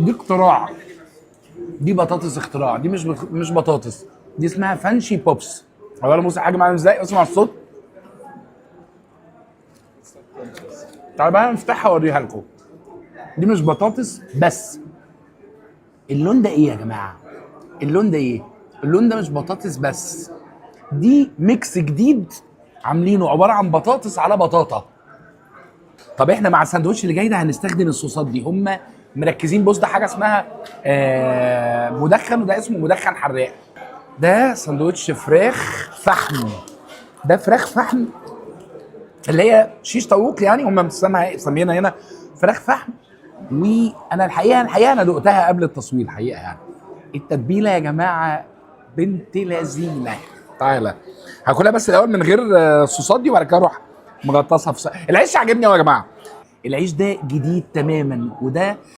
دي اختراع. دي بطاطس اختراع، دي مش بطاطس، دي اسمها فانشي بوبس. اولا بص حاجه معانا ازاي، اسمع الصوت. تعالى بقى نفتحها واوريها لكم. دي مش بطاطس بس. اللون ده ايه يا جماعه؟ اللون ده ايه؟ اللون ده مش بطاطس بس، دي ميكس جديد عاملينه عباره عن بطاطس على بطاطا. طب احنا مع الساندوتش اللي جاي ده هنستخدم الصوصات دي. هم مركزين، بص ده حاجه اسمها مدخن، وده اسمه مدخن حراق. ده ساندوتش فراخ فحم. ده فراخ فحم اللي هي شيش طاووق، يعني هم مسمينها هنا فراخ فحم. وانا الحقيقه انا دقتها قبل التصوير الحقيقه يعني. التتبيله يا جماعه بنت لذينه. تعالى هاكلها بس الاول من غير الصوصات دي، وبعد كده اروح مغطسها في العيش. عجبني قوي يا جماعه. العيش ده جديد تماما، وده